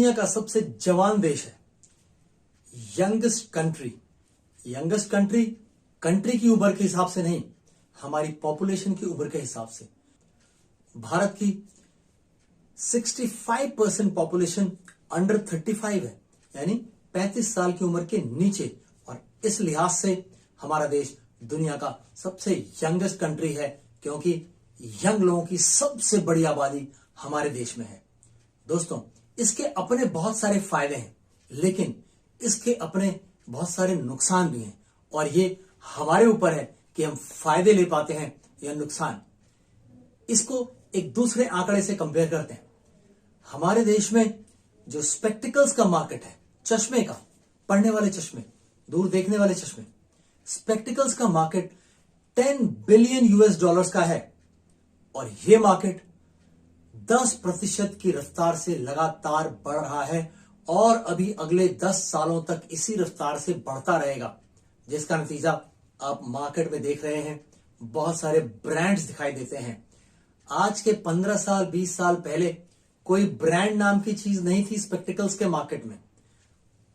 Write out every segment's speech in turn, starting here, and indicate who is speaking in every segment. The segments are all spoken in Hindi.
Speaker 1: दुनिया का सबसे जवान देश है, youngest country. Youngest country country की उम्र के हिसाब से नहीं, हमारी पॉपुलेशन की उम्र के हिसाब से। भारत की 65% पॉपुलेशन अंडर 35 है, यानी 35 साल की उम्र के नीचे, और इस लिहाज से हमारा देश दुनिया का सबसे यंगेस्ट कंट्री है, क्योंकि यंग लोगों की सबसे बड़ी आबादी हमारे देश में है। दोस्तों, इसके अपने बहुत सारे फायदे हैं, लेकिन इसके अपने बहुत सारे नुकसान भी हैं, और ये हमारे ऊपर है कि हम फायदे ले पाते हैं या नुकसान। इसको एक दूसरे आंकड़े से कंपेयर करते हैं। हमारे देश में जो स्पेक्टिकल्स का मार्केट है, चश्मे का, पढ़ने वाले चश्मे, दूर देखने वाले चश्मे, स्पेक्टिकल्स का मार्केट 10 बिलियन US डॉलर्स का है, और यह मार्केट 10% की रफ्तार से लगातार बढ़ रहा है, और अभी अगले 10 सालों तक इसी रफ्तार से बढ़ता रहेगा, जिसका नतीजा आप मार्केट में देख रहे हैं। बहुत सारे ब्रांड्स दिखाई देते हैं। आज के 15 साल 20 साल पहले कोई ब्रांड नाम की चीज नहीं थी स्पेक्टिकल्स के मार्केट में।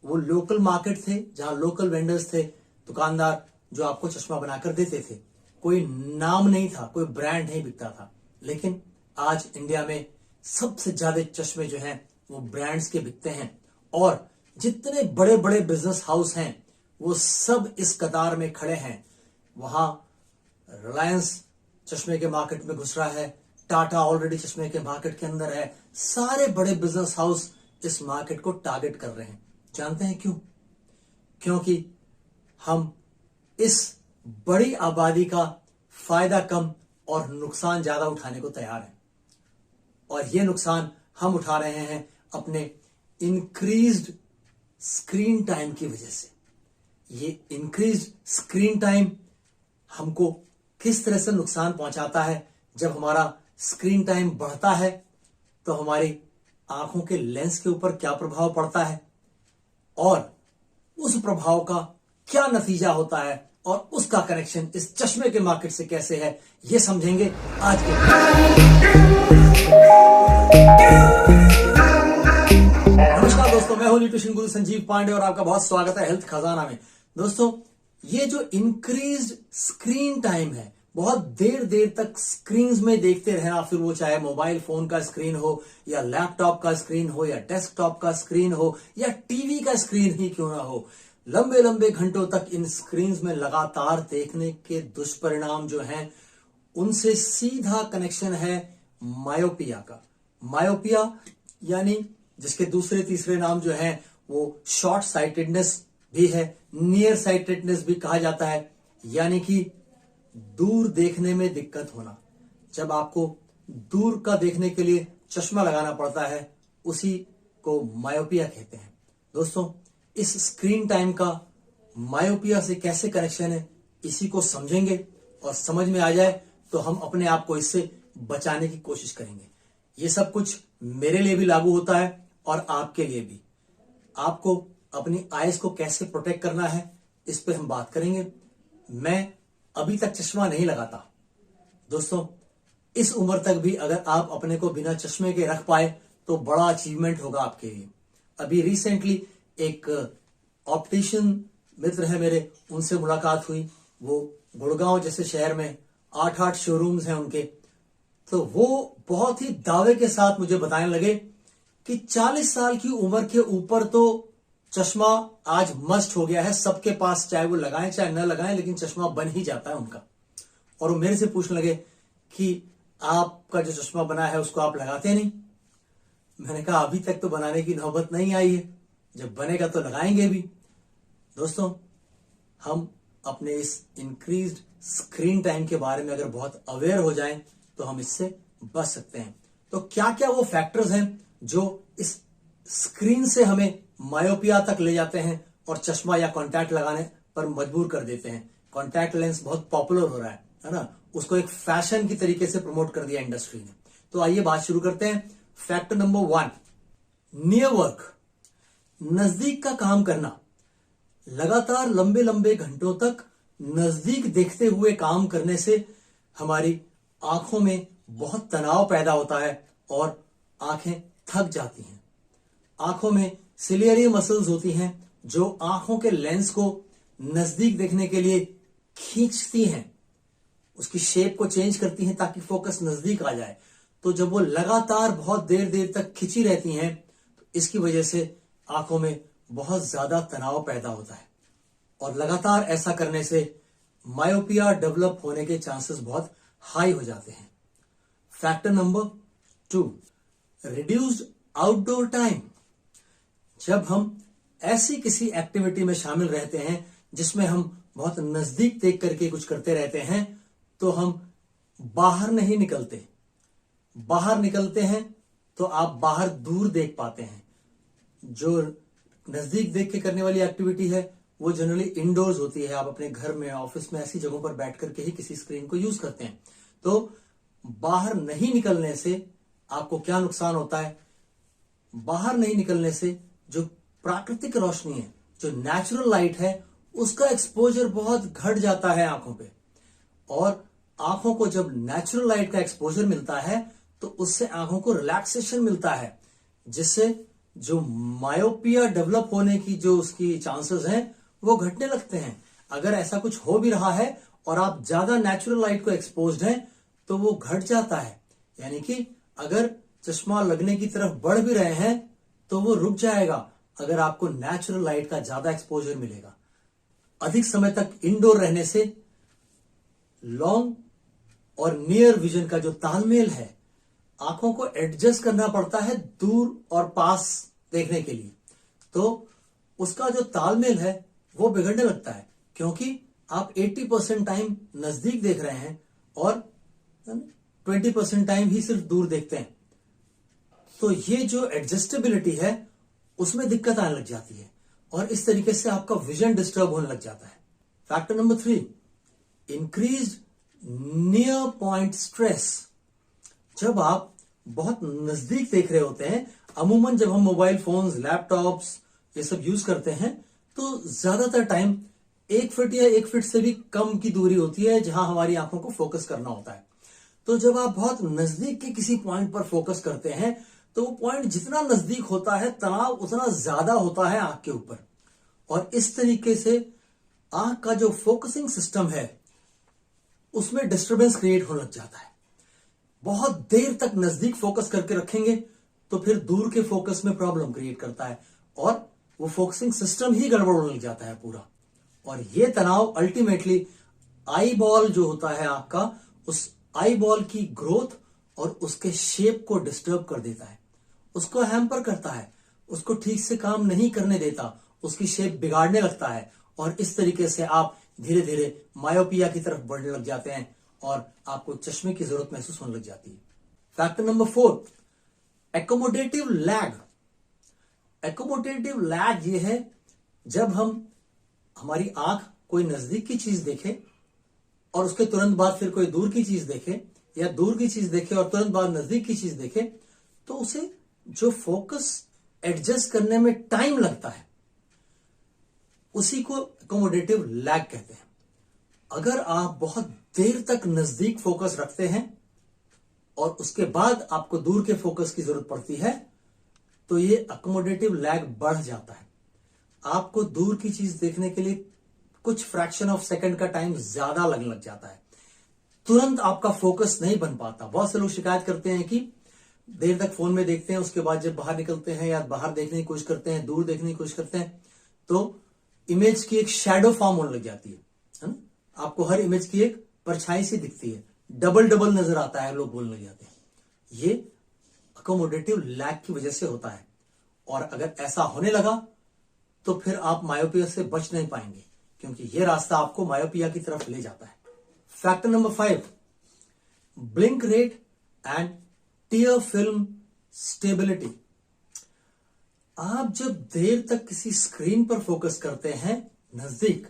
Speaker 1: वो लोकल मार्केट थे, जहां लोकल वेंडर्स थे, दुकानदार जो आपको चश्मा बनाकर देते थे। कोई नाम नहीं था, कोई ब्रांड नहीं बिकता था। लेकिन आज इंडिया में सबसे ज्यादा चश्मे जो हैं वो ब्रांड्स के बिकते हैं, और जितने बड़े बड़े बिजनेस हाउस हैं वो सब इस कतार में खड़े हैं। वहां रिलायंस चश्मे के मार्केट में घुस रहा है, टाटा ऑलरेडी चश्मे के मार्केट के अंदर है। सारे बड़े बिजनेस हाउस इस मार्केट को टारगेट कर रहे हैं। जानते हैं क्यों? क्योंकि हम इस बड़ी आबादी का फायदा कम और नुकसान ज्यादा उठाने को तैयार हैं, और ये नुकसान हम उठा रहे हैं अपने इंक्रीज्ड स्क्रीन टाइम की वजह से। ये इंक्रीज्ड स्क्रीन टाइम हमको किस तरह से नुकसान पहुंचाता है? जब हमारा स्क्रीन टाइम बढ़ता है तो हमारी आंखों के लेंस के ऊपर क्या प्रभाव पड़ता है, और उस प्रभाव का क्या नतीजा होता है, और उसका कनेक्शन इस चश्मे के मार्केट से कैसे है, ये समझेंगे आज के। नमस्कार दोस्तों, मैं हूं न्यूट्रिशन गुरु संजीव पांडे, और आपका बहुत स्वागत है हेल्थ खजाना में। दोस्तों, ये जो इंक्रीज्ड स्क्रीन टाइम है, बहुत देर देर तक स्क्रीन्स में देखते रहना, फिर वो चाहे मोबाइल फोन का स्क्रीन हो, या लैपटॉप का स्क्रीन हो, या डेस्कटॉप का स्क्रीन हो, या टीवी का स्क्रीन ही क्यों ना हो, लंबे लंबे घंटों तक इन स्क्रीन्स में लगातार देखने के दुष्परिणाम जो हैं, उनसे सीधा कनेक्शन है मायोपिया का। मायोपिया यानी जिसके दूसरे तीसरे नाम जो हैं वो शॉर्ट साइटेडनेस भी है, नियर साइटेडनेस भी कहा जाता है, यानी कि दूर देखने में दिक्कत होना। जब आपको दूर का देखने के लिए चश्मा लगाना पड़ता है, उसी को मायोपिया कहते हैं। दोस्तों, इस स्क्रीन टाइम का मायोपिया से कैसे कनेक्शन है, इसी को समझेंगे, और समझ में आ जाए तो हम अपने आप को इससे बचाने की कोशिश करेंगे। ये सब कुछ मेरे लिए भी लागू होता है और आपके लिए भी। आपको अपनी आईज को कैसे प्रोटेक्ट करना है, इस पे हम बात करेंगे। मैं अभी तक चश्मा नहीं लगाता। दोस्तों, इस उम्र तक भी अगर आप अपने को बिना चश्मे के रख पाए तो बड़ा अचीवमेंट होगा आपके लिए। अभी रिसेंटली एक ऑप्टिशियन मित्र है मेरे, उनसे मुलाकात हुई। वो गुड़गांव जैसे शहर में 8-8 शोरूम्स हैं उनके। तो वो बहुत ही दावे के साथ मुझे बताने लगे कि 40 साल की उम्र के ऊपर तो चश्मा आज मस्ट हो गया है सबके पास, चाहे वो लगाएं चाहे न लगाएं, लेकिन चश्मा बन ही जाता है उनका। और वो मेरे से पूछने लगे कि आपका जो चश्मा बना है उसको आप लगाते नहीं? मैंने कहा अभी तक तो बनाने की नौबत नहीं आई है, जब बनेगा तो लगाएंगे भी। दोस्तों, हम अपने इस इंक्रीज्ड स्क्रीन टाइम के बारे में अगर बहुत अवेयर हो जाएं तो हम इससे बच सकते हैं। तो क्या क्या वो फैक्टर्स हैं जो इस स्क्रीन से हमें मायोपिया तक ले जाते हैं और चश्मा या कॉन्टैक्ट लगाने पर मजबूर कर देते हैं? कॉन्टैक्ट लेंस बहुत पॉपुलर हो रहा है ना, उसको एक फैशन की तरीके से प्रमोट कर दिया इंडस्ट्री ने। तो आइए बात शुरू करते हैं। फैक्टर नंबर 1, नियर वर्क, नजदीक का काम करना। लगातार लंबे लंबे घंटों तक नजदीक देखते हुए काम करने से हमारी आंखों में बहुत तनाव पैदा होता है और आंखें थक जाती हैं। आंखों में सिलियरी मसल्स होती हैं जो आंखों के लेंस को नजदीक देखने के लिए खींचती हैं, उसकी शेप को चेंज करती हैं ताकि फोकस नजदीक आ जाए। तो जब वो लगातार बहुत देर देर तक खिंची रहती हैं तो इसकी वजह से आंखों में बहुत ज्यादा तनाव पैदा होता है और लगातार ऐसा करने से मायोपिया डेवलप होने के चांसेस बहुत हाई हो जाते हैं। Factor number 2, reduced outdoor time. जब हम ऐसी किसी एक्टिविटी में शामिल रहते हैं जिसमें हम बहुत नजदीक देख करके कुछ करते रहते हैं तो हम बाहर नहीं निकलते। बाहर निकलते हैं तो आप बाहर दूर देख पाते हैं। जो नजदीक देख के करने वाली एक्टिविटी है वो जनरली इंडोर्स होती है। आप अपने घर में, ऑफिस में ऐसी जगहों पर बैठ करके ही किसी स्क्रीन को यूज करते हैं। तो बाहर नहीं निकलने से आपको क्या नुकसान होता है? बाहर नहीं निकलने से जो प्राकृतिक रोशनी है, जो नेचुरल लाइट है, उसका एक्सपोजर बहुत घट जाता है आंखों पे। और आंखों को जब नेचुरल लाइट का एक्सपोजर मिलता है तो उससे आंखों को रिलैक्सेशन मिलता है, जिससे जो मायोपिया डेवलप होने की जो उसकी चांसेस हैं वो घटने लगते हैं। अगर ऐसा कुछ हो भी रहा है और आप ज्यादा नेचुरल लाइट को एक्सपोज्ड हैं तो वो घट जाता है। यानी कि अगर चश्मा लगने की तरफ बढ़ भी रहे हैं तो वो रुक जाएगा अगर आपको नेचुरल लाइट का ज्यादा एक्सपोजर मिलेगा। अधिक समय तक इंडोर रहने से लॉन्ग और नियर विजन का जो तालमेल है, आंखों को एडजस्ट करना पड़ता है दूर और पास देखने के लिए, तो उसका जो तालमेल है वो बिगड़ने लगता है क्योंकि आप 80% टाइम नजदीक देख रहे हैं और 20% टाइम ही सिर्फ दूर देखते हैं। तो ये जो एडजस्टेबिलिटी है उसमें दिक्कत आने लग जाती है और इस तरीके से आपका विजन डिस्टर्ब होने लग जाता है। Factor number 3, increase near point stress. जब आप बहुत नजदीक देख रहे होते हैं, अमूमन जब हम मोबाइल फोन्स, लैपटॉप्स ये सब यूज करते हैं तो ज्यादातर टाइम 1 फीट या 1 फीट से भी कम की दूरी होती है जहां हमारी आंखों को फोकस करना होता है। तो जब आप बहुत नजदीक के किसी पॉइंट पर फोकस करते हैं तो वो पॉइंट जितना नजदीक होता है तनाव उतना ज्यादा होता है आंख के ऊपर, और इस तरीके से आंख का जो फोकसिंग सिस्टम है उसमें डिस्टरबेंस क्रिएट होने लग जाता है। बहुत देर तक नजदीक फोकस करके रखेंगे तो फिर दूर के फोकस में प्रॉब्लम क्रिएट करता है और वो फोकसिंग सिस्टम ही गड़बड़ होने लग जाता है पूरा। और ये तनाव अल्टीमेटली आई बॉल जो होता है आंख का, उस आई बॉल की ग्रोथ और उसके शेप को डिस्टर्ब कर देता है, उसको हैम्पर करता है, उसको ठीक से काम नहीं करने देता, उसकी शेप बिगाड़ने लगता है और इस तरीके से आप धीरे धीरे मायोपिया की तरफ बढ़ने लग जाते हैं और आपको चश्मे की जरूरत महसूस होने लग जाती है। Factor number 4, accommodative lag. Accommodative lag ये है जब हमारी आंख कोई नजदीक की चीज देखे और उसके तुरंत बाद फिर कोई दूर की चीज देखे या दूर की चीज देखे और तुरंत बाद नजदीक की चीज देखे तो उसे जो फोकस एडजस्ट करने में टाइम लगता है उसी को एकोमोडेटिव लैग कहते हैं। अगर आप बहुत देर तक नजदीक फोकस रखते हैं और उसके बाद आपको दूर के फोकस की जरूरत पड़ती है तो ये एकोमोडेटिव लैग बढ़ जाता है। आपको दूर की चीज देखने के लिए कुछ फ्रैक्शन ऑफ सेकंड का टाइम ज्यादा लगने लग जाता है, तुरंत आपका फोकस नहीं बन पाता। बहुत से लोग शिकायत करते हैं कि देर तक फोन में देखते हैं, उसके बाद जब बाहर निकलते हैं या बाहर देखने की कोशिश करते हैं, दूर देखने की कोशिश करते हैं तो इमेज की एक शैडो फॉर्म होने लग जाती है ना। आपको हर इमेज की एक परछाई सी दिखती है, डबल डबल नजर आता है, लोग बोलने लग जाते हैं। ये एकोमोडेटिव लैग की वजह से होता है और अगर ऐसा होने लगा तो फिर आप मायोपिया से बच नहीं पाएंगे क्योंकि यह रास्ता आपको मायोपिया की तरफ ले जाता है। Factor number 5, blink rate and tear film stability. आप जब देर तक किसी स्क्रीन पर फोकस करते हैं नजदीक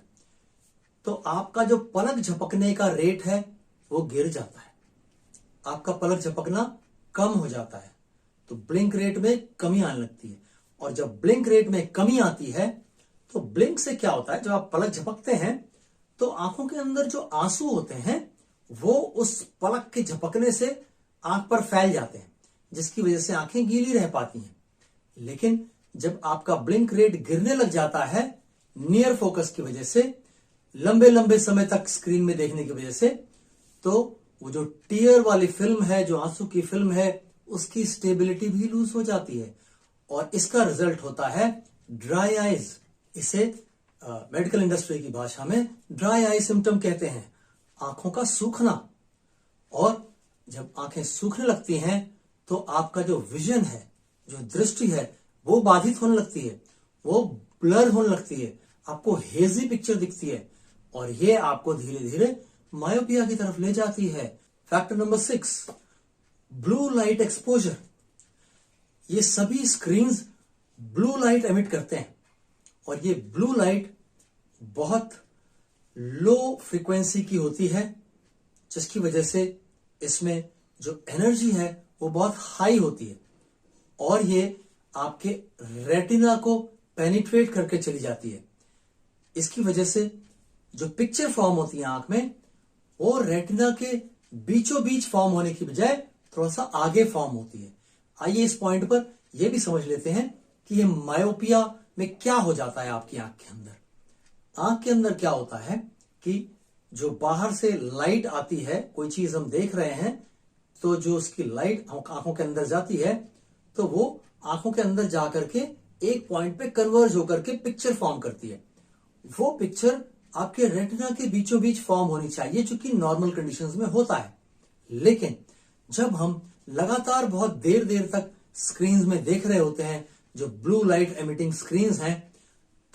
Speaker 1: तो आपका जो पलक झपकने का रेट है वो गिर जाता है, आपका पलक झपकना कम हो जाता है, तो ब्लिंक रेट में कमी आने लगती है। और जब ब्लिंक रेट में कमी आती है तो ब्लिंक से क्या होता है, जब आप पलक झपकते हैं तो आंखों के अंदर जो आंसू होते हैं वो उस पलक के झपकने से आंख पर फैल जाते हैं जिसकी वजह से आंखें गीली रह पाती हैं। लेकिन जब आपका ब्लिंक रेट गिरने लग जाता है नियर फोकस की वजह से, लंबे लंबे समय तक स्क्रीन में देखने की वजह से, तो वो जो टीयर वाली फिल्म है, जो आंसू की फिल्म है, उसकी स्टेबिलिटी भी लूज हो जाती है और इसका रिजल्ट होता है ड्राई आईज। इसे मेडिकल इंडस्ट्री की भाषा में ड्राई आई सिम्टम कहते हैं, आंखों का सूखना। और जब आंखें सूखने लगती हैं तो आपका जो विजन है, जो दृष्टि है, वो बाधित होने लगती है, वो ब्लर होने लगती है, आपको हेजी पिक्चर दिखती है और ये आपको धीरे धीरे मायोपिया की तरफ ले जाती है। Factor number 6, blue light exposure. ये सभी स्क्रीन्स ब्लू लाइट एमिट करते हैं और ये ब्लू लाइट बहुत लो फ्रीक्वेंसी की होती है, जिसकी वजह से इसमें जो एनर्जी है वो बहुत हाई होती है और ये आपके रेटिना को पेनिट्रेट करके चली जाती है। इसकी वजह से जो पिक्चर फॉर्म होती है आंख में, वो रेटिना के बीचों बीच फॉर्म होने की बजाय थोड़ा सा आगे फॉर्म होती है। आइए इस पॉइंट पर यह भी समझ लेते हैं कि ये मायोपिया में क्या हो जाता है आपकी आंख के अंदर। आंख के अंदर क्या होता है कि जो बाहर से लाइट आती है, कोई चीज हम देख रहे हैं तो जो उसकी लाइट आंखों के अंदर जाती है तो वो आंखों के अंदर जाकर के एक पॉइंट पे कन्वर्ज होकर के पिक्चर फॉर्म करती है। वो पिक्चर आपके रेटिना के बीचों बीच फॉर्म होनी चाहिए, जो कि नॉर्मल कंडीशंस में होता है। लेकिन जब हम लगातार बहुत देर देर तक स्क्रीन्स में देख रहे होते हैं, जो ब्लू लाइट एमिटिंग स्क्रीन्स हैं,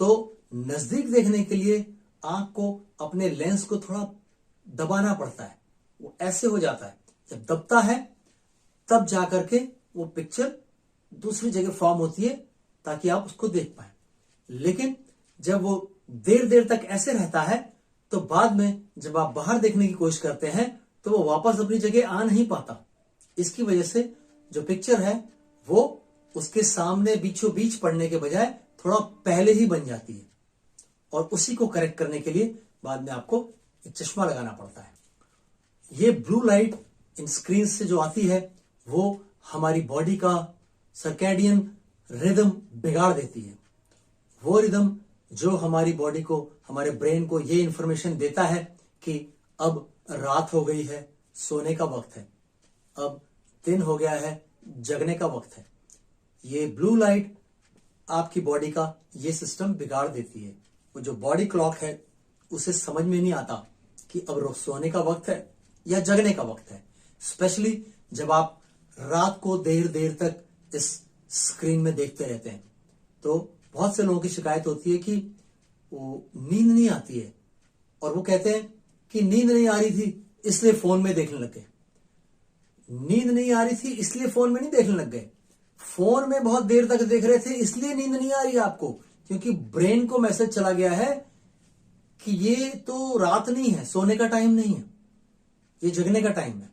Speaker 1: तो नजदीक देखने के लिए आंख को अपने लेंस को थोड़ा दबाना पड़ता है। वो ऐसे हो जाता है, जब दबता है तब जाकर के वो पिक्चर दूसरी जगह फॉर्म होती है ताकि आप उसको देख पाए। लेकिन जब वो देर देर तक ऐसे रहता है तो बाद में जब आप बाहर देखने की कोशिश करते हैं तो वो वापस अपनी जगह आ नहीं पाता। इसकी वजह से जो पिक्चर है वो उसके सामने बीचों बीच पड़ने के बजाय थोड़ा पहले ही बन जाती है और उसी को करेक्ट करने के लिए बाद में आपको एक चश्मा लगाना पड़ता है। ये ब्लू लाइट इन स्क्रीन से जो आती है वो हमारी बॉडी का सर्कैडियन रिदम बिगाड़ देती है। वो रिदम जो हमारी बॉडी को, हमारे ब्रेन को ये इंफॉर्मेशन देता है कि अब रात हो गई है, सोने का वक्त है, अब दिन हो गया है, जगने का वक्त है। ये ब्लू लाइट आपकी बॉडी का ये सिस्टम बिगाड़ देती है। वो जो बॉडी क्लॉक है उसे समझ में नहीं आता कि अब सोने का वक्त है या जगने का वक्त है। स्पेशली जब आप रात को देर देर तक इस स्क्रीन में देखते रहते हैं तो बहुत से लोगों की शिकायत होती है कि वो नींद नहीं आती है और वो कहते हैं कि नींद नहीं आ रही थी इसलिए फोन में देखने लग गए। नींद नहीं आ रही थी इसलिए फोन में नहीं देखने लग गए, फोन में बहुत देर तक देख रहे थे इसलिए नींद नहीं आ रही आपको, क्योंकि ब्रेन को मैसेज चला गया है कि ये तो रात नहीं है, सोने का टाइम नहीं है, ये जगने का टाइम है,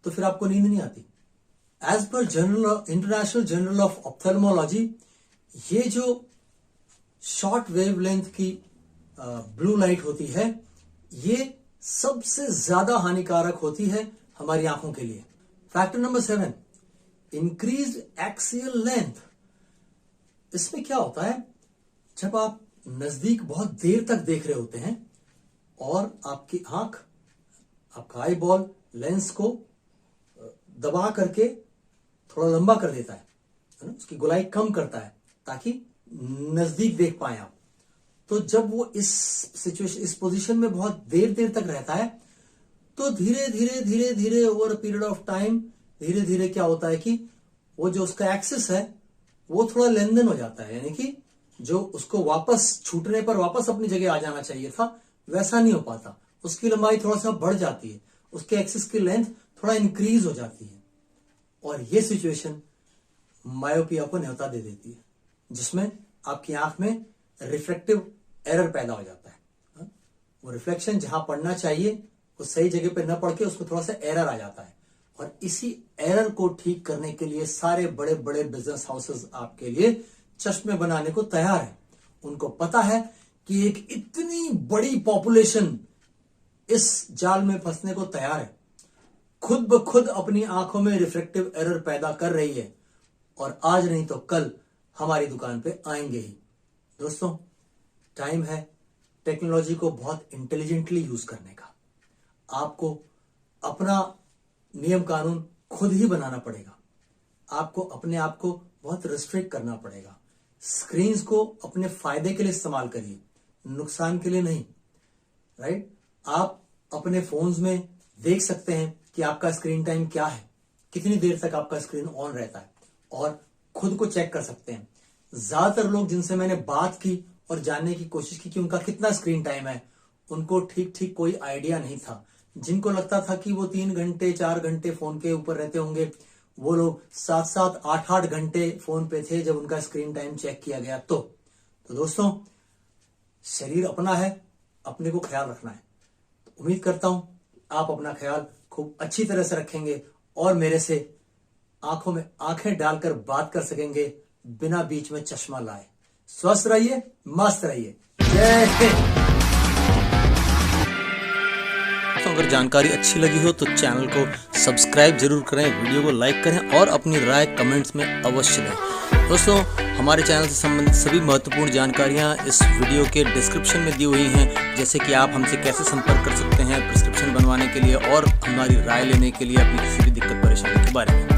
Speaker 1: तो फिर आपको नींद नहीं आती। As per international journal of ophthalmology, ये जो शॉर्ट वेवलेंथ की ब्लू लाइट होती है ये सबसे ज्यादा हानिकारक होती है हमारी आंखों के लिए। Factor number 7, increased axial length. इसमें क्या होता है, जब आप नजदीक बहुत देर तक देख रहे होते हैं और आपकी आंख, आपका आई बॉल लेंस को दबा करके थोड़ा लंबा कर देता है ना, उसकी गोलाई कम करता है ताकि नजदीक देख पाए आप। तो जब वो इस सिचुएशन, इस पोजीशन में बहुत देर देर तक रहता है तो धीरे धीरे धीरे धीरे over a period of time धीरे धीरे क्या होता है कि वो जो उसका एक्सिस है वो थोड़ा लेंदन हो जाता है, यानी कि जो उसको वापस छूटने पर वापस अपनी जगह आ जाना चाहिए था वैसा नहीं हो पाता, उसकी लंबाई थोड़ा सा बढ़ जाती है, उसके एक्सिस की लेंथ थोड़ा इंक्रीज हो जाती है और ये सिचुएशन मायोपिया को न्योता दे देती है, जिसमें आपकी आंख में रिफ्लेक्टिव एरर पैदा हो जाता है। वो रिफ्लेक्शन जहां पड़ना चाहिए वो सही जगह पे न पड़ के उसको थोड़ा सा एरर आ जाता है और इसी एरर को ठीक करने के लिए सारे बड़े बड़े बिजनेस हाउसेस आपके लिए चश्मे बनाने को तैयार है। उनको पता है कि एक इतनी बड़ी पॉपुलेशन इस जाल में फंसने को तैयार है, खुद ब खुद अपनी आंखों में रिफ्लेक्टिव एरर पैदा कर रही है और आज नहीं तो कल हमारी दुकान पे आएंगे ही। दोस्तों, टाइम है टेक्नोलॉजी को बहुत इंटेलिजेंटली यूज करने का। आपको अपना नियम कानून खुद ही बनाना पड़ेगा। आपको अपने आप को बहुत रिस्ट्रिक्ट करना पड़ेगा। स्क्रीन्स को अपने फायदे के लिए इस्तेमाल करिए, नुकसान के लिए नहीं। राइट? आप अपने फोन्स में देख सकते हैं कि आपका स्क्रीन टाइम क्या है, कितनी देर तक आपका स्क्रीन ऑन रहता है, और खुद को चेक कर सकते हैं। ज्यादातर लोग जिनसे मैंने बात की और जानने की कोशिश की कि उनका कितना स्क्रीन टाइम है, उनको ठीक ठीक कोई आइडिया नहीं था। जिनको लगता था कि वो 3 घंटे 4 घंटे फोन के ऊपर रहते होंगे, वो लोग 7-7 8-8 घंटे फोन पे थे जब उनका स्क्रीन टाइम चेक किया गया। तो दोस्तों, शरीर अपना है, अपने को ख्याल रखना है। तो उम्मीद करता हूं आप अपना ख्याल खूब अच्छी तरह से रखेंगे और मेरे से आंखों में आंखें डालकर बात कर सकेंगे बिना बीच में चश्मा लाए। स्वस्थ रहिए, मस्त रहिए। जय हिंद।
Speaker 2: तो अगर जानकारी अच्छी लगी हो तो चैनल को सब्सक्राइब जरूर करें, वीडियो को लाइक करें और अपनी राय कमेंट्स में अवश्य दें। दोस्तों, हमारे चैनल से संबंधित सभी महत्वपूर्ण जानकारियां इस वीडियो के डिस्क्रिप्शन में दी हुई हैं, जैसे कि आप हमसे कैसे संपर्क कर सकते हैं प्रिस्क्रिप्शन बनवाने के लिए और हमारी राय लेने के लिए अपनी किसी भी दिक्कत परेशानी के बारे में।